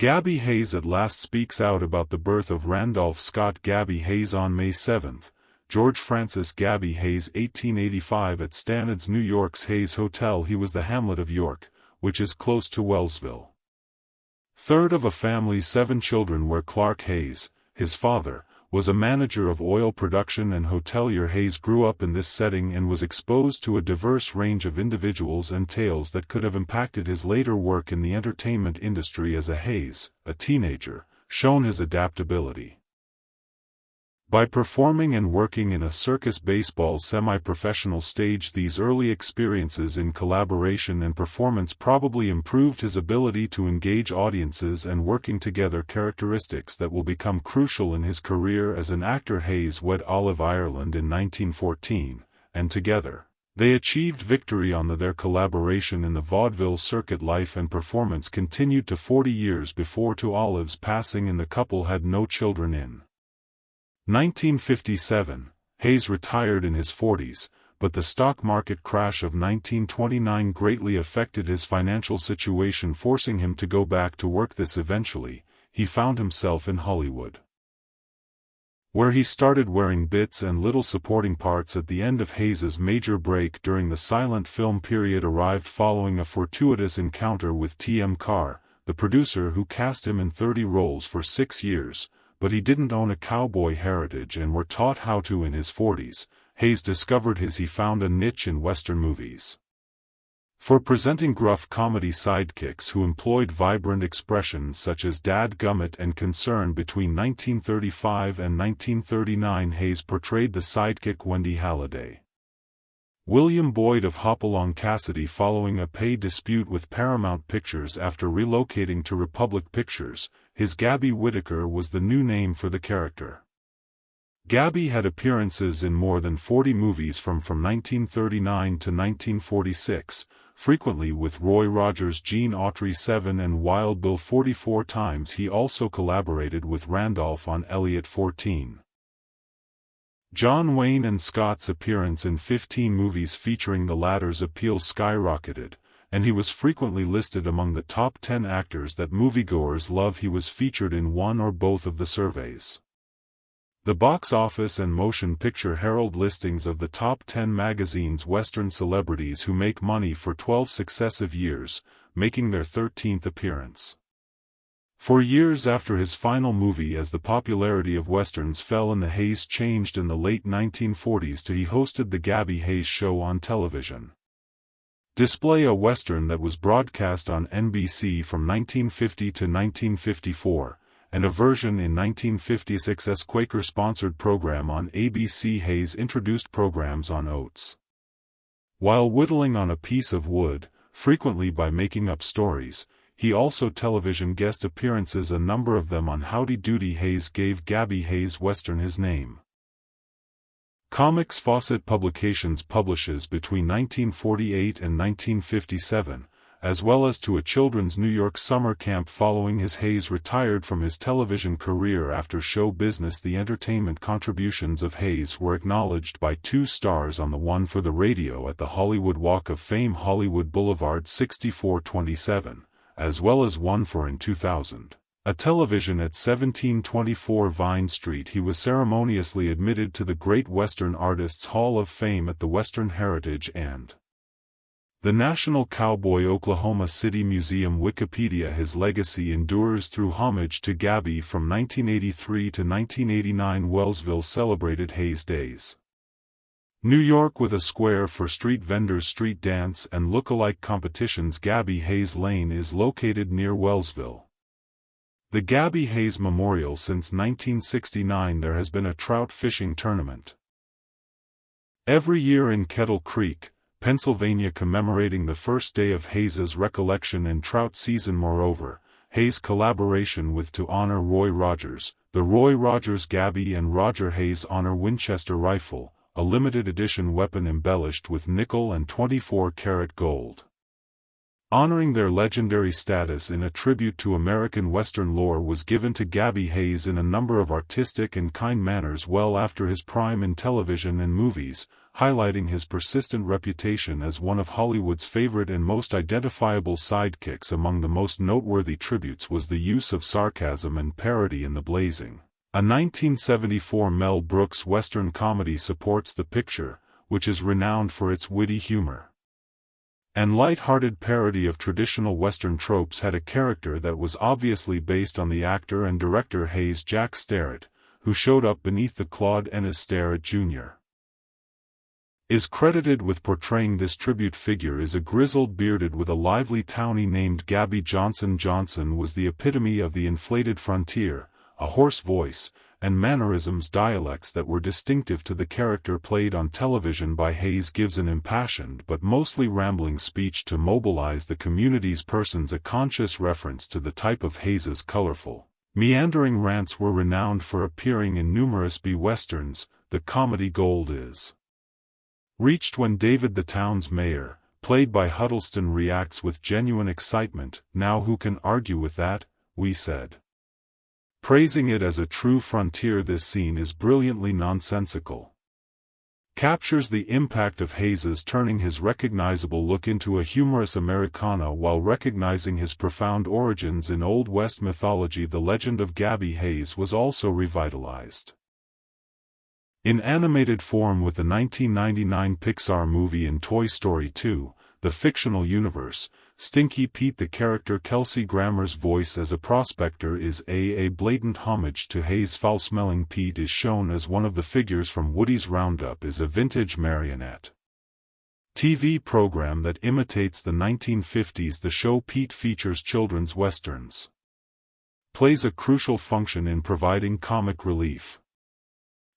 Gabby Hayes at last speaks out about the birth of Randolph Scott Gabby Hayes on May 7. George Francis Gabby Hayes 1885 at Stanard's New York's Hayes Hotel. He was the hamlet of York, which is close to Wellsville. Third of a family's 7 children where Clark Hayes, his father, was a manager of oil production and hotelier. Hayes grew up in this setting and was exposed to a diverse range of individuals and tales that could have impacted his later work in the entertainment industry. As Hayes, a teenager, shown his adaptability by performing and working in a circus baseball semi-professional stage. These early experiences in collaboration and performance probably improved his ability to engage audiences and working together, characteristics that will become crucial in his career as an actor. Hayes wed Olive Ireland in 1914, and together, they achieved victory on their collaboration in the vaudeville circuit. Life and performance continued to 40 years before to Olive's passing, and the couple had no children. In 1957, Hayes retired in his 40s, but the stock market crash of 1929 greatly affected his financial situation, forcing him to go back to work. Eventually, he found himself in Hollywood, where he started wearing bits and little supporting parts. At the end of Hayes's major break during the silent film period arrived following a fortuitous encounter with T.M. Carr, the producer who cast him in 30 roles for 6 years. But he didn't own a cowboy heritage and were taught how to. In his 40s, Hayes discovered he found a niche in Western movies for presenting gruff comedy sidekicks who employed vibrant expressions such as "dad gummit" and concern. Between 1935 and 1939, Hayes portrayed the sidekick Wendy Halliday. William Boyd of Hopalong Cassidy following a pay dispute with Paramount Pictures after relocating to Republic Pictures. His Gabby Whitaker was the new name for the character. Gabby had appearances in more than 40 movies from 1939 to 1946, frequently with Roy Rogers, Gene Autry 7 and Wild Bill 44 times. He also collaborated with Randolph on Elliot 14. John Wayne and Scott's appearance in 15 movies featuring the latter's appeal skyrocketed, and he was frequently listed among the top 10 actors that moviegoers love. He was featured in one or both of the surveys. The Box Office and Motion Picture Herald listings of the top 10 magazine's Western celebrities who make money for 12 successive years, making their 13th appearance. For years after his final movie, as the popularity of Westerns fell and the Hayes changed in the late 1940s he hosted the Gabby Hayes Show on television. Display, a Western that was broadcast on NBC from 1950 to 1954, and a version in 1956's Quaker-sponsored program on ABC. Hayes introduced programs on oats while whittling on a piece of wood, frequently by making up stories. He also television guest appearances, a number of them on Howdy Doody. Hayes gave Gabby Hayes Western his name. Comics Fawcett Publications publishes between 1948 and 1957, as well as to a children's New York summer camp following his. Hayes retired from his television career after show business. The entertainment contributions of Hayes were acknowledged by 2 stars on the one for the radio at the Hollywood Walk of Fame, Hollywood Boulevard 6427. As well as one for in 2000, a television at 1724 Vine Street. He was ceremoniously admitted to the Great Western Artists Hall of Fame at the Western Heritage and the National Cowboy Oklahoma City Museum. Wikipedia. His legacy endures through homage to Gabby. From 1983 to 1989, Wellsville celebrated Hayes Days. New York with a square for street vendors, street dance and look-alike competitions. Gabby Hayes Lane is located near Wellsville. The Gabby Hayes Memorial. Since 1969 there has been a trout fishing tournament every year in Kettle Creek, Pennsylvania, commemorating the first day of Hayes's recollection in trout season. Moreover, Hayes' collaboration with to honor Roy Rogers, the Roy Rogers Gabby and Roger Hayes honor Winchester rifle, a limited edition weapon embellished with nickel and 24-karat gold. Honoring their legendary status in a tribute to American Western lore was given to Gabby Hayes in a number of artistic and kind manners well after his prime in television and movies, highlighting his persistent reputation as one of Hollywood's favorite and most identifiable sidekicks. Among the most noteworthy tributes was the use of sarcasm and parody in The Blazing. A 1974 Mel Brooks Western comedy supports the picture, which is renowned for its witty humor and light-hearted parody of traditional Western tropes. Had a character that was obviously based on the actor and director Hayes' Jack Starrett, who showed up beneath the Claude Ennis Starrett Jr. is credited with portraying. This tribute figure is a grizzled bearded with a lively townie named Gabby. Johnson was the epitome of the inflated frontier, a hoarse voice, and mannerisms dialects that were distinctive to the character played on television by Hayes gives an impassioned but mostly rambling speech to mobilize the community's persons, a conscious reference to the type of Hayes's colorful, meandering rants were renowned for appearing in numerous B-westerns. The comedy gold is reached when David the town's mayor, played by Huddleston, reacts with genuine excitement. "Now who can argue with that?" we said. Praising it as a true frontier. This scene is brilliantly nonsensical. Captures the impact of Hayes's turning his recognizable look into a humorous Americana while recognizing his profound origins in Old West mythology. The legend of Gabby Hayes was also revitalized in animated form with the 1999 Pixar movie and Toy Story 2, The Fictional Universe. Stinky Pete, the character Kelsey Grammer's voice as a prospector, is a blatant homage to Hayes. Foul-smelling Pete is shown as one of the figures from Woody's Roundup, is a vintage marionette TV program that imitates the 1950s. The show Pete features children's westerns, plays a crucial function in providing comic relief,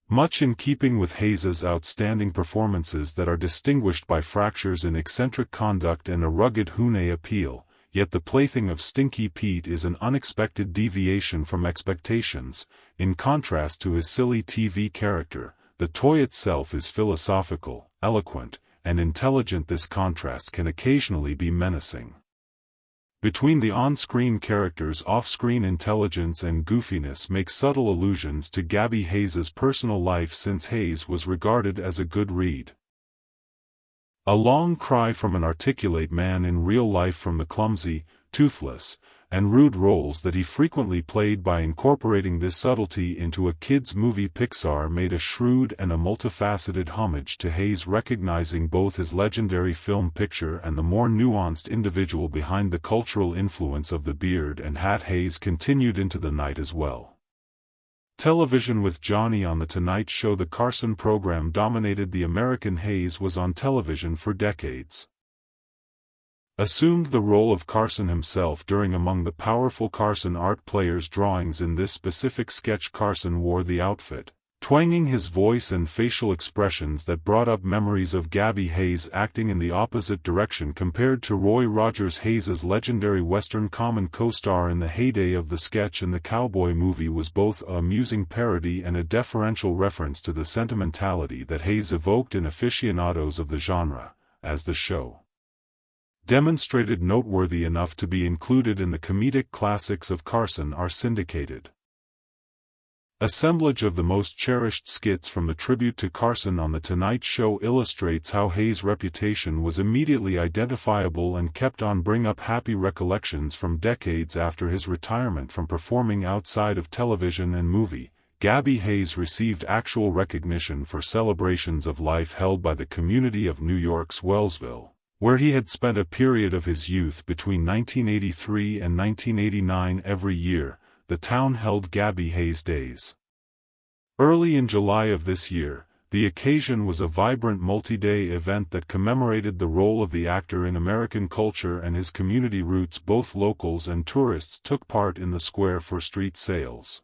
much in keeping with Hayes's outstanding performances that are distinguished by fractures in eccentric conduct and a rugged Hune appeal. Yet the plaything of Stinky Pete is an unexpected deviation from expectations. In contrast to his silly TV character, the toy itself is philosophical, eloquent, and intelligent. This contrast can occasionally be menacing. Between the on-screen character's off-screen intelligence and goofiness make subtle allusions to Gabby Hayes's personal life, since Hayes was regarded as a good read. A long cry from an articulate man in real life from the clumsy, toothless, and rude roles that he frequently played. By incorporating this subtlety into a kids' movie, Pixar made a shrewd and a multifaceted homage to Hayes, recognizing both his legendary film picture and the more nuanced individual behind the cultural influence of the beard and hat. Hayes continued into the night as well. Television with Johnny on The Tonight Show. The Carson program dominated the American. Hayes was on television for decades. Assumed the role of Carson himself during among the powerful Carson art players' drawings. In this specific sketch, Carson wore the outfit, twanging his voice and facial expressions that brought up memories of Gabby Hayes acting in the opposite direction compared to Roy Rogers, Hayes's legendary Western common co-star in the heyday of the sketch and the cowboy movie, was both an amusing parody and a deferential reference to the sentimentality that Hayes evoked in aficionados of the genre, as the show demonstrated noteworthy enough to be included in the comedic classics of Carson are syndicated. Assemblage of the most cherished skits from the tribute to Carson on The Tonight Show illustrates how Hayes' reputation was immediately identifiable and kept on bring up happy recollections from decades after his retirement from performing outside of television and movie. Gabby Hayes received actual recognition for celebrations of life held by the community of New York's Wellsville, where he had spent a period of his youth between 1983 and 1989. Every year, the town held Gabby Hayes Days. Early in July of this year, the occasion was a vibrant multi-day event that commemorated the role of the actor in American culture and his community roots. Both locals and tourists took part in the square for street sales.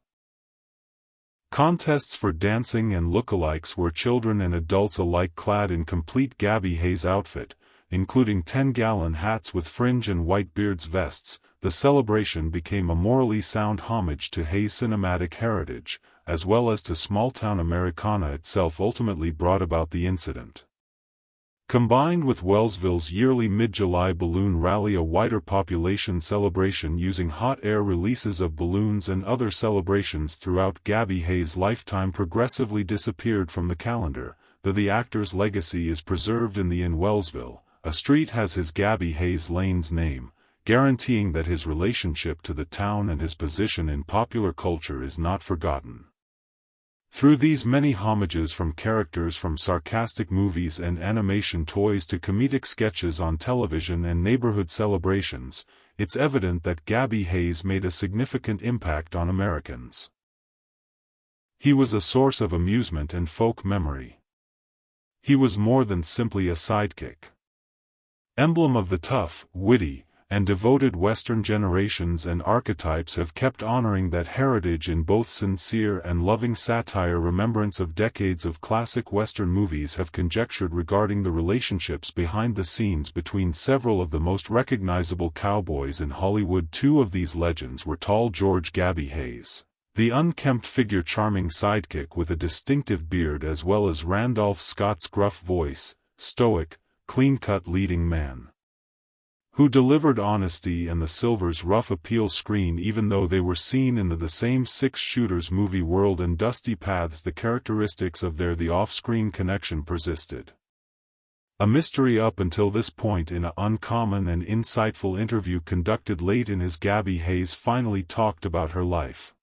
Contests for dancing and lookalikes were children and adults alike clad in complete Gabby Hayes outfit, including 10-gallon hats with fringe and white beards vests. The celebration became a morally sound homage to Hayes' cinematic heritage, as well as to small-town Americana itself. Ultimately brought about the incident Combined with Wellsville's yearly mid-July balloon rally, a wider population celebration using hot air releases of balloons and other celebrations throughout Gabby Hayes' lifetime progressively disappeared from the calendar, though the actor's legacy is preserved in the in Wellsville. A street has his Gabby Hayes Lane's name, guaranteeing that his relationship to the town and his position in popular culture is not forgotten. Through these many homages, from characters from sarcastic movies and animation toys to comedic sketches on television and neighborhood celebrations, it's evident that Gabby Hayes made a significant impact on Americans. He was a source of amusement and folk memory. He was more than simply a sidekick. Emblem of the tough, witty, and devoted Western, generations and archetypes have kept honoring that heritage in both sincere and loving satire. Remembrance of decades of classic Western movies have conjectured regarding the relationships behind the scenes between several of the most recognizable cowboys in Hollywood. Two of these legends were tall George "Gabby" Hayes, the unkempt figure, charming sidekick with a distinctive beard, as well as Randolph Scott's gruff voice, stoic, clean-cut leading man, who delivered honesty and the Silver's rough appeal screen. Even though they were seen in the same six-shooters movie world and dusty paths, the characteristics of the off-screen connection persisted. A mystery up until this point. In an uncommon and insightful interview conducted late in his, Gabby Hayes finally talked about her life.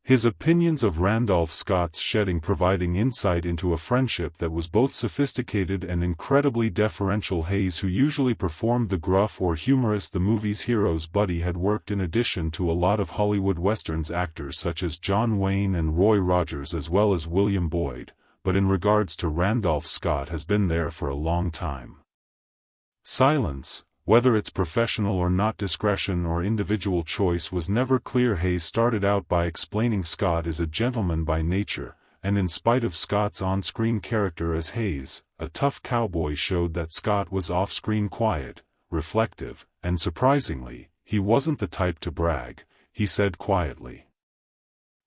His opinions of Randolph Scott's shedding, providing insight into a friendship that was both sophisticated and incredibly deferential. Hayes, who usually performed the gruff or humorous the movie's hero's buddy, had worked in addition to a lot of Hollywood Westerns actors such as John Wayne and Roy Rogers, as well as William Boyd, but in regards to Randolph Scott, has been there for a long time. Silence, whether it's professional or not, discretion or individual choice, was never clear. Hayes started out by explaining Scott is a gentleman by nature, and in spite of Scott's on-screen character as Hayes, a tough cowboy, showed that Scott was off-screen quiet, reflective, and surprisingly, he wasn't the type to brag, he said quietly,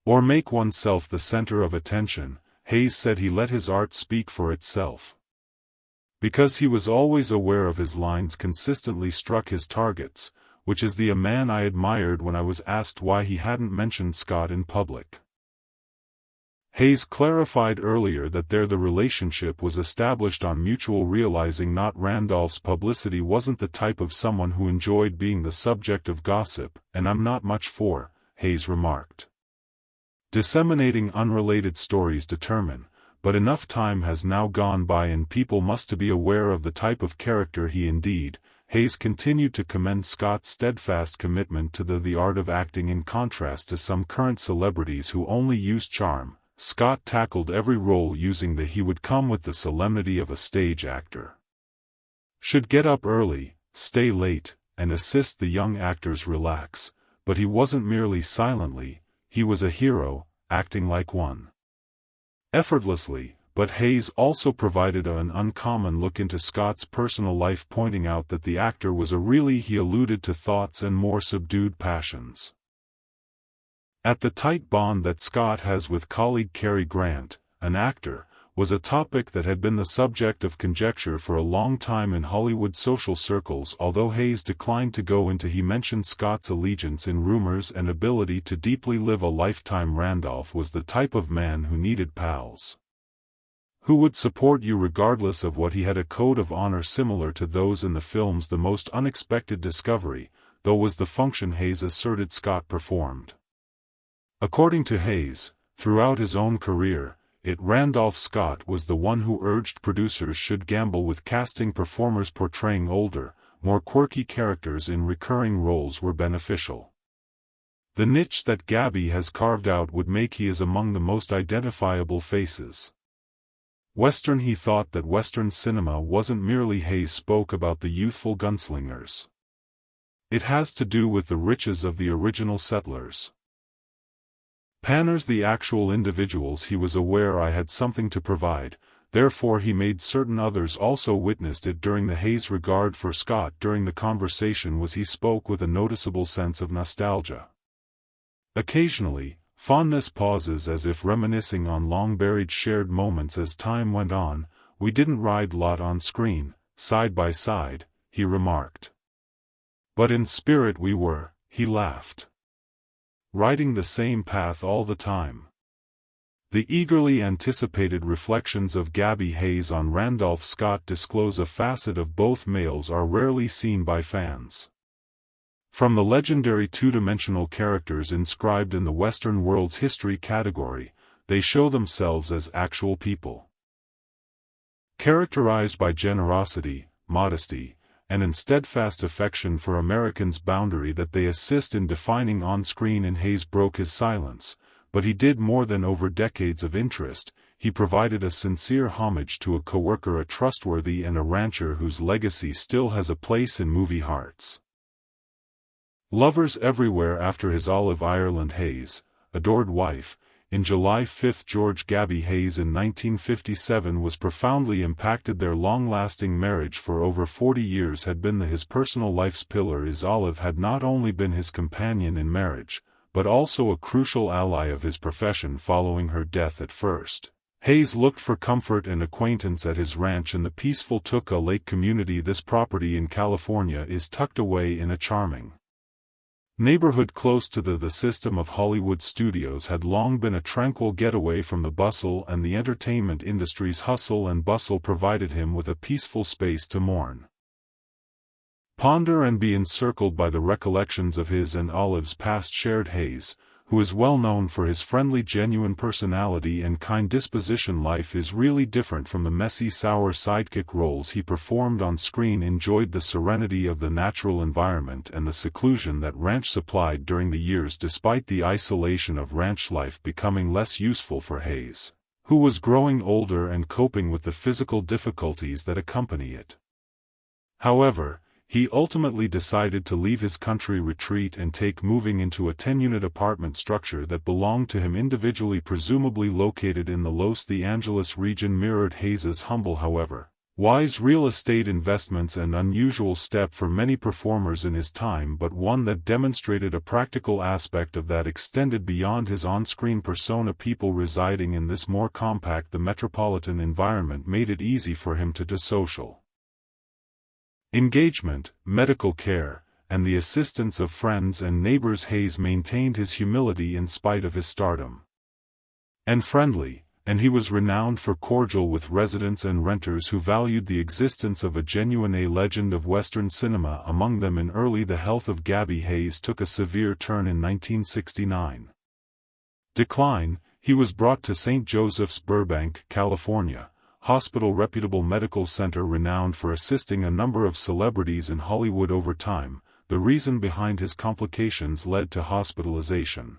or make oneself the center of attention. Hayes said he let his art speak for itself. Because he was always aware of his lines, consistently struck his targets, which is the man I admired. When I was asked why he hadn't mentioned Scott in public, Hayes clarified earlier that the relationship was established on mutual realizing. Not Randolph's publicity wasn't the type of someone who enjoyed being the subject of gossip, and I'm not much for, Hayes remarked, disseminating unrelated stories. But enough time has now gone by and people must be aware of the type of character he indeed. Hayes continued to commend Scott's steadfast commitment to the art of acting. In contrast to some current celebrities who only use charm, Scott tackled every role using he would come with the solemnity of a stage actor. Should get up early, stay late, and assist the young actors relax, but he wasn't merely silently, he was a hero, acting like one. Effortlessly. But Hayes also provided an uncommon look into Scott's personal life, pointing out that the actor was he alluded to thoughts and more subdued passions. At the tight bond that Scott has with colleague Cary Grant, an actor, was a topic that had been the subject of conjecture for a long time in Hollywood social circles. Although Hayes declined to go into, he mentioned Scott's allegiance in rumors and ability to deeply live a lifetime. Randolph was the type of man who needed pals, who would support you regardless of what. He had a code of honor similar to those in the films. The most unexpected discovery, though, was the function Hayes asserted Scott performed. According to Hayes, throughout his own career, Randolph Scott was the one who urged producers should gamble with casting performers portraying older, more quirky characters in recurring roles were beneficial. The niche that Gabby has carved out would make he is among the most identifiable faces. Western. He thought that Western cinema wasn't merely. Hayes spoke about the youthful gunslingers. It has to do with the riches of the original settlers. Panners, the actual individuals. He was aware I had something to provide, therefore he made certain others also witnessed it. During the Hayes regard for Scott during the conversation was he spoke with a noticeable sense of nostalgia. Occasionally, fondness pauses as if reminiscing on long-buried shared moments. As time went on, "We didn't ride lot on screen, side by side," he remarked. "But in spirit we were," he laughed. "Riding the same path all the time." The eagerly anticipated reflections of Gabby Hayes on Randolph Scott disclose a facet of both males are rarely seen by fans. From the legendary two-dimensional characters inscribed in the Western world's history category, they show themselves as actual people. Characterized by generosity, modesty, and an steadfast affection for Americans' boundary that they assist in defining on-screen, and Hayes broke his silence, but he did more than over decades of interest. He provided a sincere homage to a coworker, a trustworthy, and a rancher whose legacy still has a place in movie hearts. Lovers everywhere. After his Olive Ireland Hayes, adored wife, in July 5, George Gabby Hayes in 1957 was profoundly impacted. Their long-lasting marriage for over 40 years had been his personal life's pillar. His Olive had not only been his companion in marriage, but also a crucial ally of his profession following her death. At first, Hayes looked for comfort and acquaintance at his ranch in the peaceful Tuca Lake community. This property in California is tucked away in a charming neighborhood close to the system of Hollywood studios. Had long been a tranquil getaway from the bustle and the entertainment industry's hustle and bustle, provided him with a peaceful space to mourn, ponder, and be encircled by the recollections of his and Olive's past. Shared Hayes, who is well known for his friendly, genuine personality and kind disposition, life is really different from the messy, sour sidekick roles he performed on screen. Enjoyed the serenity of the natural environment and the seclusion that ranch supplied during the years, despite the isolation of ranch life becoming less useful for Hayes, who was growing older and coping with the physical difficulties that accompany it. However, he ultimately decided to leave his country retreat and take moving into a 10-unit apartment structure that belonged to him individually, presumably located in the Los Angeles region. Mirrored Hayes's humble, however wise, real estate investments, an unusual step for many performers in his time, but one that demonstrated a practical aspect of that extended beyond his on-screen persona. People residing in this more compact, the metropolitan environment made it easy for him to do social engagement, medical care, and the assistance of friends and neighbors. Hayes maintained his humility in spite of his stardom and friendly, and he was renowned for cordial with residents and renters who valued the existence of a genuine legend of Western cinema among them. In early, the health of Gabby Hayes took a severe turn in 1969. Decline. He was brought to St. Joseph's, Burbank, California hospital, reputable medical center renowned for assisting a number of celebrities in Hollywood. Over time, the reason behind his complications led to hospitalization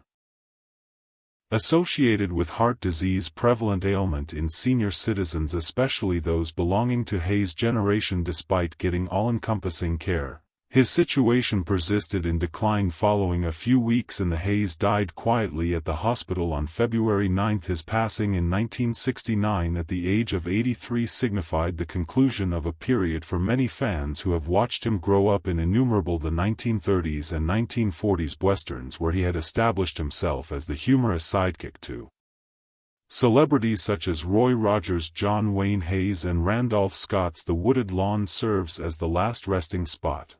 associated with heart disease, prevalent ailment in senior citizens, especially those belonging to Hayes' generation. Despite getting all-encompassing care, his situation persisted in decline. Following a few weeks in the Hayes died quietly at the hospital on February 9. His passing in 1969 at the age of 83 signified the conclusion of a period for many fans who have watched him grow up in innumerable the 1930s and 1940s westerns, where he had established himself as the humorous sidekick to celebrities such as Roy Rogers. John Wayne Hayes and Randolph Scott's The Wooded Lawn serves as the last resting spot.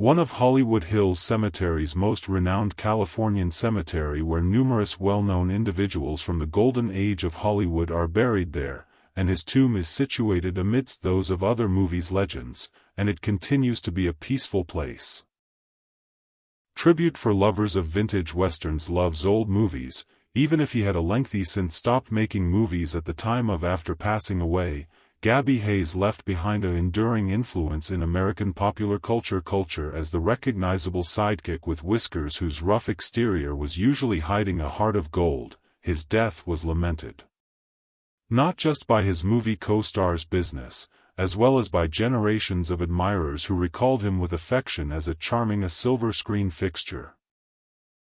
One of Hollywood Hills Cemetery's most renowned Californian cemetery, where numerous well-known individuals from the golden age of Hollywood are buried there, and his tomb is situated amidst those of other movies' legends, and it continues to be a peaceful place. Tribute for lovers of vintage westerns. Loves old movies, even if he had a lengthy since stopped making movies at the time of. After passing away, Gabby Hayes left behind an enduring influence in American popular culture as the recognizable sidekick with whiskers whose rough exterior was usually hiding a heart of gold. His death was lamented not just by his movie co-stars' business, as well as by generations of admirers who recalled him with affection as a charming silver screen fixture.